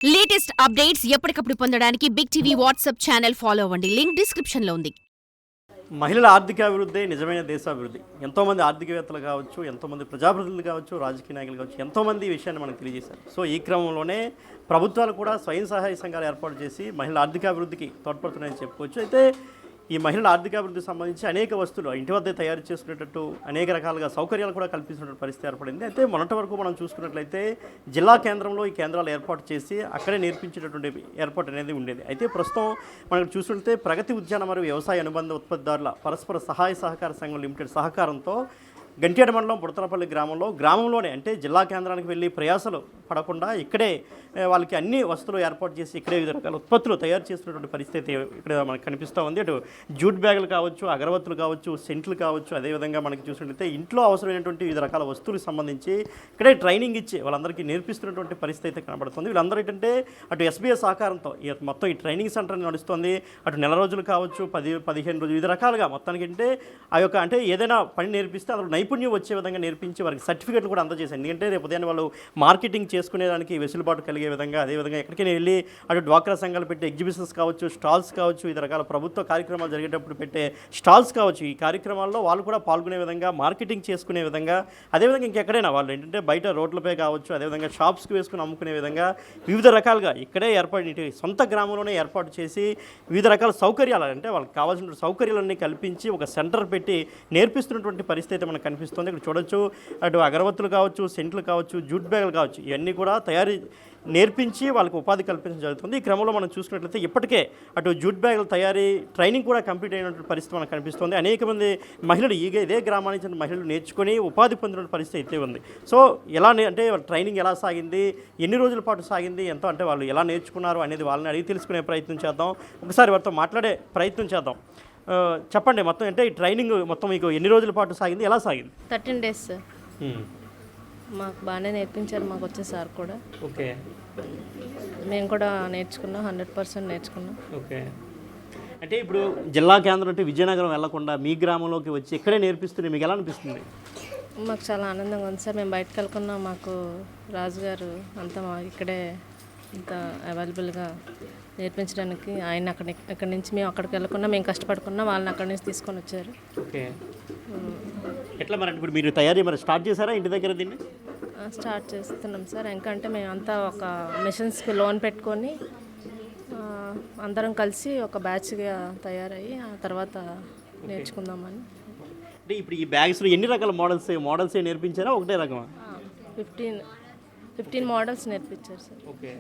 Latest updates ఎప్పటికప్పుడు పొందడానికి big TV WhatsApp channel follow అవ్వండి. లింక్ డిస్క్రిప్షన్ లో ఉంది. మహిళల ఆర్థిక అభివృద్ధి నిజమైన దేశాభివృద్ధి. ఎంతోమంది ఆర్థికవేత్తలు కావచ్చు, ఎంతోమంది ప్రజాప్రతినిధులు కావచ్చు, రాజకీయ నాయకులు కావచ్చు, ఎంతోమంది ఈ విషయాన్ని మనకు తెలియజేశారు. సో ఈ క్రమంలోనే ప్రభుత్వాలు కూడా స్వయం సహాయ సంఘాలు ఏర్పాటు చేసి మహిళల ఆర్థికాభివృద్ధికి తోడ్పడుతున్నాయని చెప్పుకోవచ్చు. అయితే ఈ మహిళల ఆర్థికాభివృద్ధికి సంబంధించి అనేక వస్తువులు ఇంటి వద్ద తయారు చేసుకునేటట్టు అనేక రకాలుగా సౌకర్యాలు కూడా కల్పించినటువంటి పరిస్థితి ఏర్పడింది. అయితే మొన్నటి వరకు మనం చూసుకున్నట్లయితే జిల్లా కేంద్రంలో ఈ కేంద్రాలు ఏర్పాటు చేసి అక్కడే నేర్పించేటటువంటి ఏర్పాటు అనేది ఉండేది. అయితే ప్రస్తుతం మనం చూసుకుంటే ప్రగతి ఉద్యాన మరియు వ్యవసాయ అనుబంధ ఉత్పత్తిదారుల పరస్పర సహాయ సహకార సంఘం లిమిటెడ్ సహకారంతో గంట్యాడ మండలం బుడతలపల్లి గ్రామంలోనే అంటే జిల్లా కేంద్రానికి వెళ్ళి ప్రయాసలు పడకుండా ఇక్కడే వాళ్ళకి అన్ని వస్తువులు ఏర్పాటు చేసి ఇక్కడే వివిధ రకాల ఉత్పత్తులు తయారు చేస్తున్నటువంటి పరిస్థితి ఇక్కడ మనకు కనిపిస్తూ ఉంది. అటు జూట్ బ్యాగులు కావచ్చు, అగరబత్తులు కావచ్చు, సెంట్లు కావచ్చు, అదేవిధంగా మనకి చూసినట్లయితే ఇంట్లో అవసరమైనటువంటి వివిధ రకాల వస్తువులకు సంబంధించి ఇక్కడే ట్రైనింగ్ ఇచ్చి వాళ్ళందరికీ నేర్పిస్తున్నటువంటి పరిస్థితి అయితే కనబడుతుంది. వీళ్ళందరూ ఏంటంటే అటు ఎస్బీఐ సహకారంతో మొత్తం ఈ ట్రైనింగ్ సెంటర్ నడుస్తుంది. అటు నెల రోజులు కావచ్చు, 10-15 రోజులు వివిధ రకాలుగా మొత్తానికి అంటే ఆ యొక్క అంటే ఏదైనా పని నేర్పిస్తే అందులో నైపుణ్యం వచ్చే విధంగా నేర్పించి వారికి సర్టిఫికేట్లు కూడా అందజేశారు. ఎందుకంటే రేపు ఉదయాన్నే వాళ్ళు మార్కెటింగ్ చేసుకునేదానికి వెసులుబాటు కలిగే విధంగా, అదేవిధంగా ఎక్కడికైనా వెళ్ళి అటు డ్వాక్రా సంఘాలు పెట్టే ఎగ్జిబిషన్స్ కావచ్చు, స్టాల్స్ కావచ్చు, వివిధ రకాల ప్రభుత్వ కార్యక్రమాలు జరిగేటప్పుడు పెట్టే స్టాల్స్ కావచ్చు, ఈ కార్యక్రమాల్లో వాళ్ళు కూడా పాల్గొనే విధంగా, మార్కెటింగ్ చేసుకునే విధంగా, అదేవిధంగా ఇంకెక్కడైనా వాళ్ళు ఏంటంటే బయట రోడ్లపై కావచ్చు, అదేవిధంగా షాప్స్కి వేసుకుని అమ్ముకునే విధంగా వివిధ రకాలుగా ఇక్కడే ఏర్పాటు సొంత గ్రామంలోనే ఏర్పాటు చేసి వివిధ రకాల సౌకర్యాలు అంటే వాళ్ళకి కావాల్సిన సౌకర్యాలన్నీ కల్పించి ఒక సెంటర్ పెట్టి నేర్పిస్తున్నటువంటి పరిస్థితి అయితే మనకు కనిపిస్తుంది. ఇక్కడ చూడొచ్చు అటు అగరబత్తులు కావచ్చు, సెంట్లు కావచ్చు, జూట్ బ్యాగులు కావచ్చు, ఇవన్నీ కూడా నేర్పించి వాళ్ళకి ఉపాధి కల్పించడం జరుగుతుంది. ఈ క్రమంలో మనం చూసుకున్నట్లయితే ఇప్పటికే అటు జూట్ బ్యాగుల తయారీ ట్రైనింగ్ కూడా కంప్లీట్ అయినటువంటి పరిస్థితి మనకు కనిపిస్తుంది. అనేక మంది మహిళలు ఇదే గ్రామానికి చెందిన మహిళలు నేర్చుకొని ఉపాధి పొందిన పరిస్థితి అయితే ఉంది. సో ఎలా అంటే ట్రైనింగ్ ఎలా సాగింది, ఎన్ని రోజుల పాటు సాగింది, ఎంతో అంటే వాళ్ళు ఎలా నేర్చుకున్నారు అనేది వాళ్ళని అడిగి తెలుసుకునే ప్రయత్నం చేద్దాం. ఒకసారి వారితో మాట్లాడే ప్రయత్నం చేద్దాం. చెప్పండి, మొత్తం అంటే ఈ ట్రైనింగ్ మొత్తం మీకు ఎన్ని రోజుల పాటు సాగింది, ఎలా సాగింది? 13 days సార్. మాకు బాగానే నేర్పించారు, మాకు వచ్చే సార్ కూడా. ఓకే, మేము కూడా నేర్చుకున్నాం, 100% నేర్చుకున్నాం. ఓకే. అంటే ఇప్పుడు జిల్లా కేంద్రం అంటే విజయనగరం వెళ్లకుండా మీ గ్రామంలోకి వచ్చి ఇక్కడే నేర్పిస్తుంది, మీకు ఎలా అనిపిస్తుంది? మాకు చాలా ఆనందంగా ఉంది సార్. మేము బయటకు వెళ్ళకున్నా మాకు రాజుగారు అంతా ఇక్కడే ఇంత అవైలబుల్గా నేర్పించడానికి ఆయన అక్కడి నుంచి మేము అక్కడికి వెళ్ళకుండా మేము కష్టపడకుండా వాళ్ళని అక్కడి నుంచి తీసుకొని వచ్చారు. ఓకే, ఎట్లా మరి ఇప్పుడు మీరు తయారీ మరి స్టార్ట్ చేశారా ఇంటి దగ్గర? దీన్ని స్టార్ట్ చేస్తున్నాం సార్. ఎందుకంటే మేము అంతా ఒక మిషన్స్కి లోన్ పెట్టుకొని అందరం కలిసి ఒక బ్యాచ్గా తయారయ్యి ఆ తర్వాత నేర్చుకుందామని. అంటే ఇప్పుడు ఈ బ్యాగ్స్లో ఎన్ని రకాల మోడల్స్ నేర్పించారా, ఒకటే రకమా? 15 మోడల్స్ నేర్పించారు సార్. ఓకే.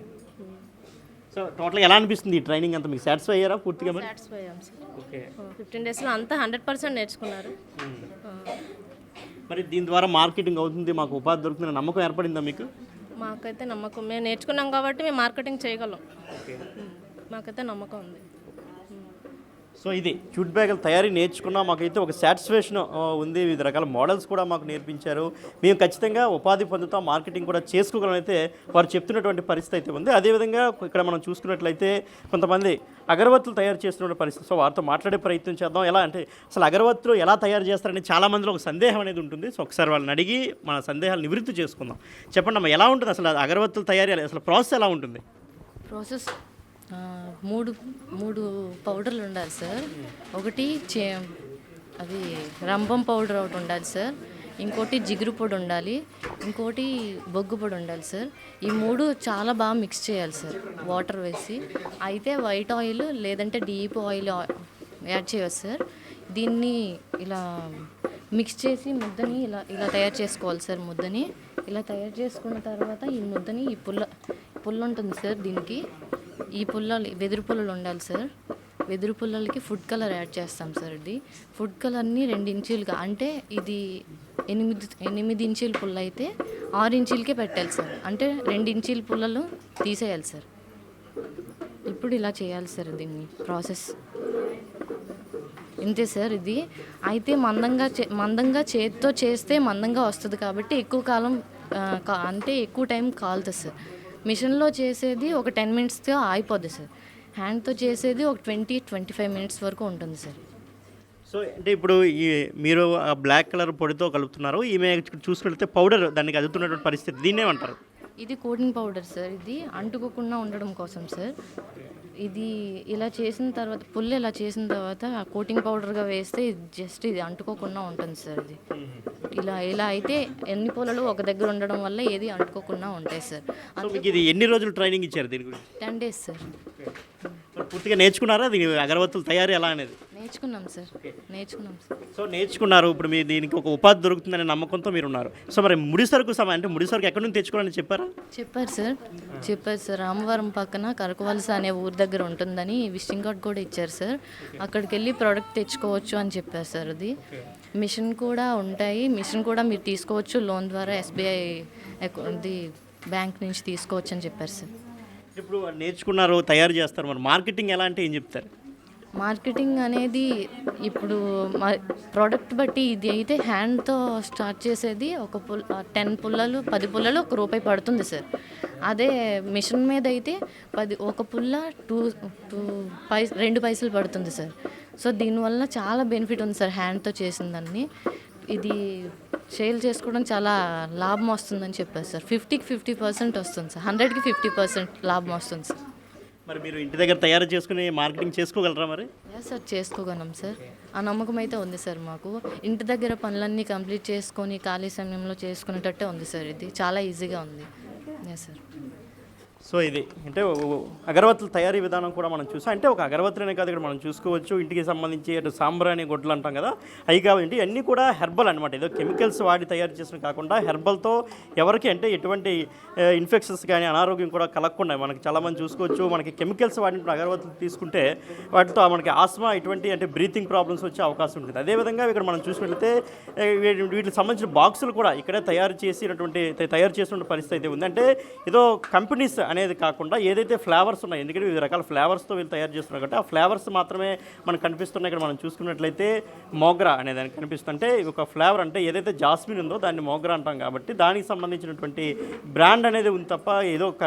సో టోటల్గా ఎలా అనిపిస్తుంది ఈ ట్రైనింగ్ అంతా? మీకు సాటిస్ఫై అయ్యారా పూర్తిగా? సాటిస్ఫై అయ్యాం సార్. ఓకే. 15 daysలో అంతా 100% నేర్చుకున్నారు. మరి దీని ద్వారా మార్కెటింగ్ అవుతుంది, మాకు ఉపాధి దొరుకుతుందని నమ్మకం ఏర్పడిందా మీకు? మాకైతే నమ్మకం, మేము నేర్చుకున్నాం కాబట్టి మేము మార్కెటింగ్ చేయగలం. మాకైతే నమ్మకం ఉంది. సో ఇది జూట్ బ్యాగుల తయారీ నేర్చుకున్నా మాకైతే ఒక సాటిస్ఫాక్షన్ ఉంది. వివిధ రకాల మోడల్స్ కూడా మాకు నేర్పించారు, మేము ఖచ్చితంగా ఉపాధి పొందుతాం, మార్కెటింగ్ కూడా చేసుకోగలమైతే వారు చెప్తున్నటువంటి పరిస్థితి అయితే ఉంది. అదేవిధంగా ఇక్కడ మనం చూసుకున్నట్లయితే కొంతమంది అగరబత్తులు తయారు చేస్తున్న పరిస్థితి. సో వారితో మాట్లాడే ప్రయత్నం చేద్దాం. ఎలా అంటే అసలు అగరబత్తులు ఎలా తయారు చేస్తారని చాలామందిలో ఒక సందేహం అనేది ఉంటుంది. సో ఒకసారి వాళ్ళని అడిగి మన సందేహాలు నివృత్తి చేసుకుందాం. చెప్పండి అమ్మా, ఎలా ఉంటుంది అసలు అగరబత్తులు తయారీ, అసలు ప్రాసెస్ ఎలా ఉంటుంది? ప్రాసెస్ మూడు పౌడర్లు ఉండాలి సార్. ఒకటి అది రంపం పౌడర్ ఒకటి ఉండాలి సార్, ఇంకోటి జిగురు పొడి ఉండాలి, ఇంకోటి బొగ్గు పొడి ఉండాలి సార్. ఈ మూడు చాలా బాగా మిక్స్ చేయాలి సార్ వాటర్ వేసి. అయితే వైట్ ఆయిల్ లేదంటే డీప్ ఆయిల్ యాడ్ చేయవచ్చు సార్. దీన్ని ఇలా మిక్స్ చేసి ముద్దని ఇలా తయారు చేసుకోవాలి సార్. ముద్దని ఇలా తయారు చేసుకున్న తర్వాత ఈ ముద్దని ఈ పుల్ల ఉంటుంది సార్. దీనికి ఈ వెదురు పుల్లలు ఉండాలి సార్. వెదురు పుల్లలకి ఫుడ్ కలర్ యాడ్ చేస్తాం సార్. ఇది ఫుడ్ కలర్ని 2 ఇంచులుగా, అంటే ఇది 8 ఇంచుల పుల్ల అయితే 6 ఇంచులకే పెట్టాలి సార్. అంటే 2 ఇంచుల పుల్లలు తీసేయాలి సార్. ఇప్పుడు ఇలా చేయాలి సార్ దీన్ని ప్రాసెస్. ఇంతే సార్ ఇది. అయితే మందంగా చేతితో చేస్తే మందంగా వస్తుంది కాబట్టి ఎక్కువ కాలం అంటే ఎక్కువ టైం కాలుతుంది సార్. మిషన్లో చేసేది ఒక 10 minutesగా అయిపోద్ది సార్. హ్యాండ్తో చేసేది ఒక 20-25 minutes వరకు ఉంటుంది సార్. సో అంటే ఇప్పుడు మీరు బ్లాక్ కలర్ పొడితో కలుపుతున్నారు, ఈమె చూసుకుంటే పౌడర్ దానికి అదుతున్నటువంటి పరిస్థితి, దీన్నేమంటారు? ఇది కోటింగ్ పౌడర్ సార్, ఇది అంటుకోకుండా ఉండడం కోసం సార్. ఇది ఇలా చేసిన తర్వాత పుల్ల ఇలా చేసిన తర్వాత కోటింగ్ పౌడర్గా వేస్తే జస్ట్ ఇది అంటుకోకుండా ఉంటుంది సార్. ఇది ఇలా అయితే ఎన్ని పుల్లలు ఒక దగ్గర ఉండడం వల్ల ఏది అంటుకోకుండా ఉంటాయి సార్. సో మీకు ఇది ఎన్ని రోజులు ట్రైనింగ్ ఇచ్చారు దీని గురించి? 10 days సార్. మరి పూర్తిగా నేర్చుకున్నారా దీని అగరబత్తుల తయారీ ఎలా అనేది? నేర్చుకున్నాం సార్. సో నేర్చుకున్నారు. ఇప్పుడు మీరు దీనికి ఒక ఉపాధి దొరుకుతుందనే నమ్మకంతో మీరు ఉన్నారు. సో మరి ముడి సరుకు అంటే ముడి సరుకు ఎక్కడి నుంచి తెచ్చుకోవాలని చెప్పారా? చెప్పారు సార్. రామవరం పక్కన కరకవలస అనే ఊరి దగ్గర ఉంటుందని విజిటింగ్ కార్డ్ కూడా ఇచ్చారు సార్. అక్కడికి వెళ్ళి ప్రోడక్ట్ తెచ్చుకోవచ్చు అని చెప్పారు సార్. అది మిషన్ కూడా ఉంటాయి, మిషన్ కూడా మీరు తీసుకోవచ్చు లోన్ ద్వారా, SBI బ్యాంక్ నుంచి తీసుకోవచ్చు అని చెప్పారు సార్. ఇప్పుడు నేర్చుకున్నారు, తయారు చేస్తారు, మరి మార్కెటింగ్ ఎలా అంటే ఏం చెప్తారు? మార్కెటింగ్ అనేది ఇప్పుడు ప్రోడక్ట్ బట్టి, ఇది అయితే హ్యాండ్తో స్టార్ట్ చేసేది 10 పుల్లలు 10 పుల్లలు ₹1 పడుతుంది సార్. అదే మిషన్ మీద అయితే ఒక పుల్ల 2 పైసలు పడుతుంది సార్. సో దీనివల్ల చాలా బెనిఫిట్ ఉంది సార్ హ్యాండ్తో చేసిన దాన్ని. ఇది సేల్ చేసుకోవడం చాలా లాభం వస్తుందని చెప్పారు సార్. 50కి 50% వస్తుంది సార్, 100కి 50% లాభం వస్తుంది సార్. మరి మీరు ఇంటి దగ్గర తయారు చేసుకుని మార్కెటింగ్ చేసుకోగలరా మరి? సార్ చేసుకోగలం సార్. ఆ నమ్మకం అయితే ఉంది సార్ మాకు. ఇంటి దగ్గర పనులన్నీ కంప్లీట్ చేసుకొని ఖాళీ సమయంలో చేసుకునేటట్టే ఉంది సార్. ఇది చాలా ఈజీగా ఉంది. సార్ సో ఇది అంటే అగరబత్తుల తయారీ విధానం కూడా మనం చూసాం. అంటే ఒక అగరబత్తులనే కాదు, ఇక్కడ మనం చూసుకోవచ్చు ఇంటికి సంబంధించి అటు సాంబ్రాణి గొడ్లు అంటాం కదా, అవి కాబట్టి అన్నీ కూడా హెర్బల్ అనమాట. ఏదో కెమికల్స్ వాడి తయారు చేసిన కాకుండా హెర్బల్తో ఎవరికి అంటే ఎటువంటి ఇన్ఫెక్షన్స్ కానీ అనారోగ్యం కూడా కలగకుండా మనకి చాలామంది చూసుకోవచ్చు. మనకి కెమికల్స్ వాడిన అగరబత్తులు తీసుకుంటే వాటితో మనకి ఆస్మా ఇటువంటి అంటే బ్రీతింగ్ ప్రాబ్లమ్స్ వచ్చే అవకాశం ఉంటుంది. అదేవిధంగా ఇక్కడ మనం చూసినట్లయితే వీటికి సంబంధించిన బాక్సులు కూడా ఇక్కడే తయారు చేసిన పరిస్థితి అయితే ఉంది. అంటే ఏదో కంపెనీస్ అనేది కాకుండా ఏదైతే ఫ్లేవర్స్ ఉన్నాయి, ఎందుకంటే వివిధ రకాల ఫ్లేవర్స్తో వీళ్ళు తయారు చేస్తున్నారు కాబట్టి ఆ ఫ్లేవర్స్ మాత్రమే మనకు కనిపిస్తున్నాయి. ఇక్కడ మనం చూసుకున్నట్లయితే మోగ్రా అనేది దానికి కనిపిస్తుంటే ఒక ఫ్లేవర్ అంటే ఏదైతే జాస్మిన్ ఉందో దాన్ని మోగ్రా అంటాం కాబట్టి దానికి సంబంధించినటువంటి బ్రాండ్ అనేది ఉంది తప్ప ఏదో ఒక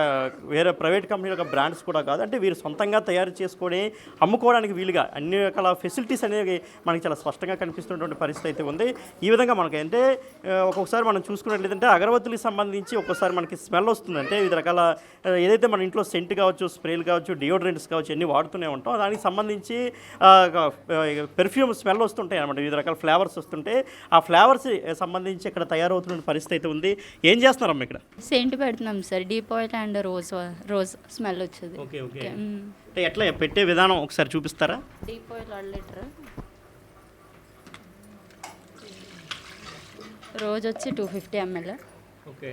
వేరే ప్రైవేట్ కంపెనీల యొక్క బ్రాండ్స్ కూడా కాదు. అంటే వీరు సొంతంగా తయారు చేసుకొని అమ్ముకోవడానికి వీలుగా అన్ని రకాల ఫెసిలిటీస్ అనేవి మనకి చాలా స్పష్టంగా కనిపిస్తున్నటువంటి పరిస్థితి అయితే ఉంది. ఈ విధంగా మనకి అంటే ఒక్కొక్కసారి మనం చూసుకున్నట్లయితే అగరబత్తులకు సంబంధించి ఒక్కోసారి మనకి స్మెల్ వస్తుంది. అంటే వివిధ రకాల ఏదైతే మన ఇంట్లో సెంట్ కావచ్చు, స్ప్రేలు కావచ్చు, డియోడ్రెంట్స్ కావచ్చు అన్నీ వాడుతూనే ఉంటాం. దానికి సంబంధించి పెర్ఫ్యూమ్ స్మెల్ వస్తుంటాయి అనమాట. వివిధ రకాల ఫ్లేవర్స్ వస్తుంటే ఆ ఫ్లేవర్స్ సంబంధించి ఇక్కడ తయారవుతున్న పరిస్థితి అయితే ఉంది. ఏం చేస్తున్నారమ్మా ఇక్కడ? సెంట్ పెడుతున్నాం sir, deep oil and rose smell వచ్చేది. ఓకే అంటే ఎట్లా పెట్టే విధానం ఒకసారి చూపిస్తారా? డీప్ ఆయిల్ 1 లీటర్, రోజ్ వచ్చి 250 ml. ఓకే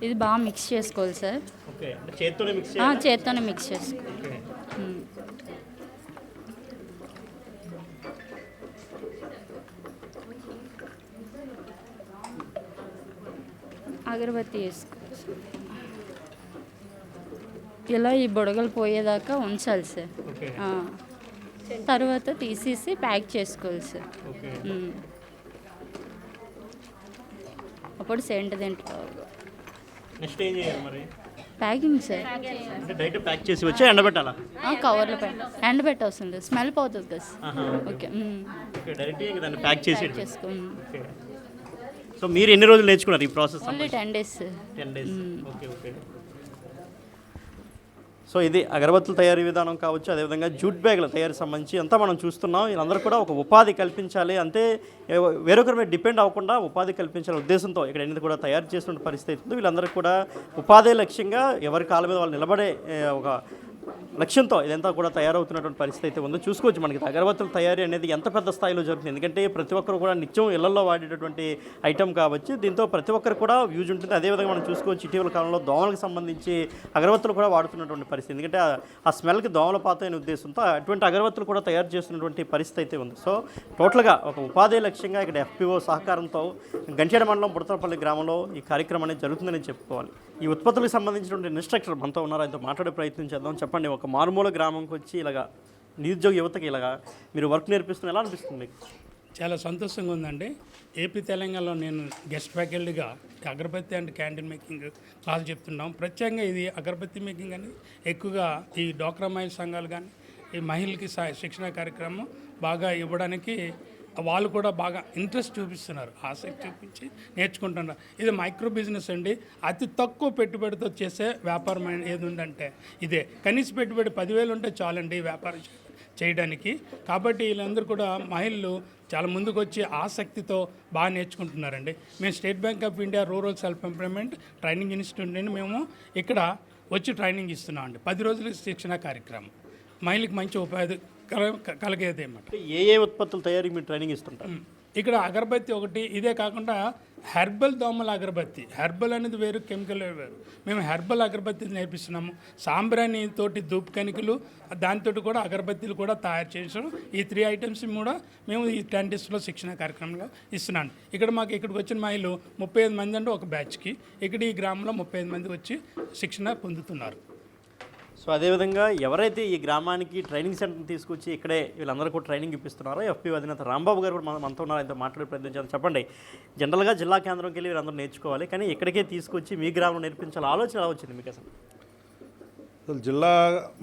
ఇది బాగా మిక్స్ చేసుకోవాలి సార్. ఓకే అంటే చేత్తోనే మిక్స్ చేత్తోనే మిక్స్ చేసుకోవాలి. అగరబత్తి వేసుకోవాలి. ఇలా ఈ బుడగలు పోయేదాకా ఉంచాలి సార్. తర్వాత తీసేసి ప్యాక్ చేసుకోవాలి సార్. అప్పుడు సెంట్ తింటారు. నెక్స్ట్ ఏం చేయాలి మరి? Packing sir. అంటే డైరెక్ట్ ప్యాక్ చేసి వచ్చి ఎండబెట్టాలా? కవర్లో ఎండబెట్ట అవసరం లేదు, స్మెల్ పోతుంది కదా. ఓకే డైరెక్ట్ దాన్ని ప్యాక్ చేసి చేసుకో. సో మీరు ఎన్ని రోజులు నేర్చుకున్నారు ఈ process? Only 10 days. 10 days. Okay so ఇది అగరబత్తుల తయారీ విధానం కావచ్చు, అదేవిధంగా జూట్ బ్యాగుల తయారీ సంబంధించి అంతా మనం చూస్తున్నాం. వీళ్ళందరూ కూడా ఒక ఉపాధి కల్పించాలి, అంతే వేరొకరి మీద డిపెండ్ అవ్వకుండా ఉపాధి కల్పించాలనే ఉద్దేశంతో ఇక్కడ ఎన్ని కూడా తయారు చేస్తున్న పరిస్థితి ఉంది. వీళ్ళందరూ కూడా ఉపాధి లక్ష్యంగా ఎవరి కాళ్ళ మీద వాళ్ళు నిలబడే ఒక లక్ష్యంతో ఇదంతా కూడా తయారవుతున్నటువంటి పరిస్థితి అయితే ఉందో చూసుకోవచ్చు. మనకి అగరబత్తుల తయారీ అనేది ఎంత పెద్ద స్థాయిలో జరుగుతుంది, ఎందుకంటే ప్రతి ఒక్కరు కూడా నిత్యం ఇళ్లలో వాడేటటువంటి ఐటమ్ కాబట్టి దీంతో ప్రతి ఒక్కరు కూడా యూజ్ ఉంటుంది. అదేవిధంగా మనం చూసుకోవచ్చు ఇటీవల కాలంలో దోమలకు సంబంధించి అగరబత్తులు కూడా వాడుతున్నటువంటి పరిస్థితి, ఎందుకంటే ఆ స్మెల్కి దోమల పాతైన ఉద్దేశంతో అటువంటి అగరబత్తులు కూడా తయారు చేస్తున్నటువంటి పరిస్థితి అయితే ఉంది. సో టోటల్గా ఒక ఉపాధి లక్ష్యంగా ఇక్కడ FPO సహకారంతో గంచేడ మండలం బుడతలపల్లి గ్రామంలో ఈ కార్యక్రమం అనేది జరుగుతుందని చెప్పుకోవాలి. ఈ ఉత్పత్తులకు సంబంధించినటువంటి ఇన్స్ట్రక్టర్ మనతో ఉన్నారు, ఆయనతో మాట్లాడే ప్రయత్నం చేద్దాం. చెప్పండి, ఒక మారుమూల గ్రామంకి వచ్చి ఇలాగా నిరుద్యోగ యువతకి ఇలాగా మీరు వర్క్ నేర్పిస్తున్న ఎలా అనిపిస్తుంది మీకు? చాలా సంతోషంగా ఉందండి. ఏపీ తెలంగాణలో నేను గెస్ట్ ఫ్యాకల్టీగా అగరబత్తి అండ్ క్యాండిల్ మేకింగ్ క్లాస్ చెప్తున్నాం. ప్రత్యేకంగా ఇది అగరబత్తి మేకింగ్ అనేది ఎక్కువగా ఈ డ్వాక్రా మహిళా సంఘాలు కానీ ఈ మహిళలకి శిక్షణ కార్యక్రమం బాగా ఇవ్వడానికి వాళ్ళు కూడా బాగా ఇంట్రెస్ట్ చూపిస్తున్నారు, ఆసక్తి చూపించి నేర్చుకుంటున్నారు. ఇది మైక్రో బిజినెస్ అండి. అతి తక్కువ పెట్టుబడితో చేసే వ్యాపారం ఏది ఉందంటే ఇదే. కనీస పెట్టుబడి 10,000 ఉంటే చాలండి ఈ వ్యాపారం చేయడానికి. కాబట్టి వీళ్ళందరూ కూడా మహిళలు చాలా ముందుకు వచ్చి ఆసక్తితో బాగా నేర్చుకుంటున్నారండి. మేము state bank of India rural self employment training institute నుండి మేము ఇక్కడ వచ్చి ట్రైనింగ్ ఇస్తున్నామండి. 10 రోజుల శిక్షణ కార్యక్రమం మహిళలకు మంచి ఉపాధి కలిగేది అన్నమాట. ఏ ఉత్పత్తుల తయారీకి మీరు ట్రైనింగ్ ఇస్తుంటారు? ఇక్కడ అగరబత్తి ఒకటి, ఇదే కాకుండా హెర్బల్ దోమల అగరబత్తి. హెర్బల్ అనేది వేరు, కెమికల్ వేరు. మేము హెర్బల్ అగరబత్తి నేర్పిస్తున్నాము. సాంబ్రాణి తోటి ధూప్ కనికలు దాంతో కూడా అగరబత్తీలు కూడా తయారు చేసాం. ఈ 3 ఐటమ్స్ కూడా మేము ఈ 10 డేస్లో శిక్షణ కార్యక్రమంలో ఇస్తున్నాను. ఇక్కడ మాకు ఇక్కడికి వచ్చిన మహిళలు 35 మంది అంటే ఒక బ్యాచ్కి ఇక్కడ ఈ గ్రామంలో 35 మంది వచ్చి శిక్షణ పొందుతున్నారు. సో అదేవిధంగా ఎవరైతే ఈ గ్రామానికి ట్రైనింగ్ సెంటర్ తీసుకొచ్చి ఇక్కడే వీళ్ళందరూ కూడా ట్రైనింగ్ ఇప్పిస్తున్నారో ఎఫ్పీ అధినేత రాంబాబు గారు కూడా మనతో ఉన్నారు. ఆయనతో మాట్లాడే ప్రయత్నం చేద్దాం. చెప్పండి, జనరల్గా జిల్లా కేంద్రంకి వెళ్ళి వీళ్ళందరూ నేర్చుకోవాలి, కానీ ఇక్కడికే తీసుకొచ్చి మీ గ్రామంలో నేర్పించాలి ఆలోచన ఎలా వచ్చింది మీకు అసలు? జిల్లా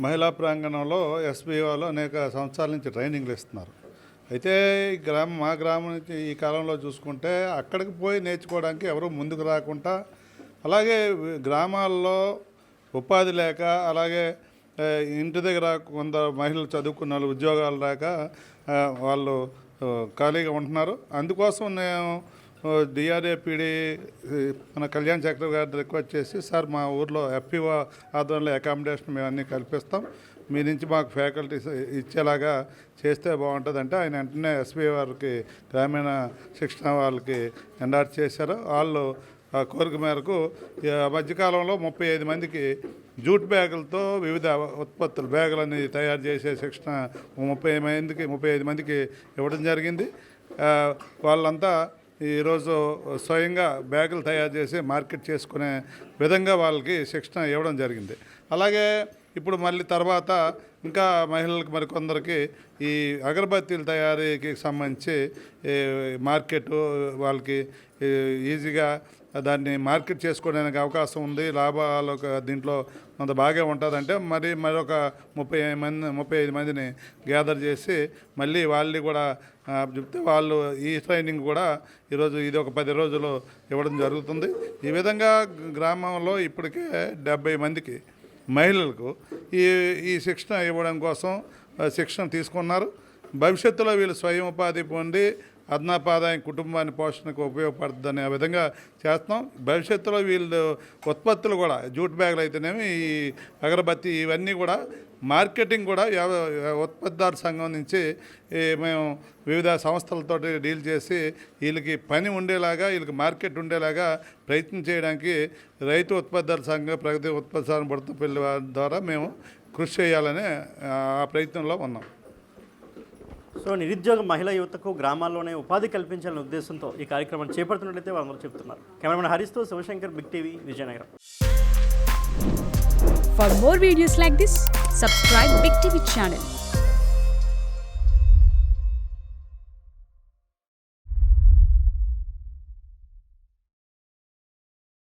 మహిళా ప్రాంగణంలో ఎస్బీఓలో అనేక సంవత్సరాల నుంచి ట్రైనింగ్లు ఇస్తున్నారు. అయితే మా గ్రామం నుంచి ఈ కాలంలో చూసుకుంటే అక్కడికి పోయి నేర్చుకోవడానికి ఎవరు ముందుకు రాకుండా, అలాగే గ్రామాల్లో ఉపాధి లేక, అలాగే ఇంటి దగ్గర కొందరు మహిళలు చదువుకున్న వాళ్ళు ఉద్యోగాలు లేక వాళ్ళు ఖాళీగా ఉంటున్నారు. అందుకోసం నేను డిఆర్ఏపీడీ మన కళ్యాణ్ చక్ర గారిని రిక్వెస్ట్ చేసి, సార్ మా ఊర్లో ఎఫ్పిఓ ఆధ్వర్యంలో అకామిడేషన్ మేము అన్నీ కల్పిస్తాం, మీ నుంచి మాకు ఫ్యాకల్టీస్ ఇచ్చేలాగా చేస్తే బాగుంటుంది అంటే ఆయన వెంటనే ఎస్పీ వారికి గ్రామీణ శిక్షణ వాళ్ళకి ఎండార్జ్ చేశారు. వాళ్ళు ఆ కోరిక మేరకు మధ్యకాలంలో 35 మందికి జూట్ బ్యాగులతో వివిధ ఉత్పత్తులు బ్యాగులని తయారు చేసే శిక్షణ 35 మందికి ఇవ్వడం జరిగింది. వాళ్ళంతా ఈరోజు స్వయంగా బ్యాగులు తయారు చేసి మార్కెట్ చేసుకునే విధంగా వాళ్ళకి శిక్షణ ఇవ్వడం జరిగింది. అలాగే ఇప్పుడు మళ్ళీ తర్వాత ఇంకా మహిళలకు మరికొందరికి ఈ అగరబత్తీల తయారీకి సంబంధించి మార్కెట్ వాళ్ళకి ఈజీగా దాన్ని మార్కెట్ చేసుకోవడానికి అవకాశం ఉంది, లాభాలు దీంట్లో కొంత బాగా ఉంటుందంటే మరొక 35 మందిని గ్యాదర్ చేసి మళ్ళీ వాళ్ళు కూడా చెప్తే వాళ్ళు ఈ ట్రైనింగ్ కూడా ఈరోజు ఇది ఒక 10 రోజులు ఇవ్వడం జరుగుతుంది. ఈ విధంగా గ్రామంలో ఇప్పటికే 70 మందికి మహిళలకు ఈ శిక్షణ ఇవ్వడం కోసం శిక్షణ తీసుకున్నారు. భవిష్యత్తులో వీళ్ళు స్వయం ఉపాధి పొంది అదనపు ఆదాయం కుటుంబాన్ని పోషణకు ఉపయోగపడుతుందనే విధంగా చేస్తున్నాం. భవిష్యత్తులో వీళ్ళు ఉత్పత్తులు కూడా జూట్ బ్యాగులు అయితేనేమి ఈ అగరబత్తి ఇవన్నీ కూడా మార్కెటింగ్ కూడా ఉత్పత్తిదారు సంఘం నుంచి మేము వివిధ సంస్థలతో డీల్ చేసి వీళ్ళకి పని ఉండేలాగా, వీళ్ళకి మార్కెట్ ఉండేలాగా ప్రయత్నం చేయడానికి రైతు ఉత్పత్తిదారు సంఘం, ప్రగతి ఉత్పత్తిదారు బుడతపల్లి ద్వారా మేము కృషి చేయాలనే ఆ ప్రయత్నంలో ఉన్నాం. సో నిరుద్యోగ మహిళా యువతకు గ్రామాల్లోనే ఉపాధి కల్పించాలనే ఉద్దేశంతో ఈ కార్యక్రమాన్ని చేపడుతున్నట్లయితే వాళ్ళందరూ చెప్తున్నారు. కెమెరామెన్ హరీష్తో Shivashankar, big TV, Vizianagaram. For more videos like this, subscribe Big TV channel.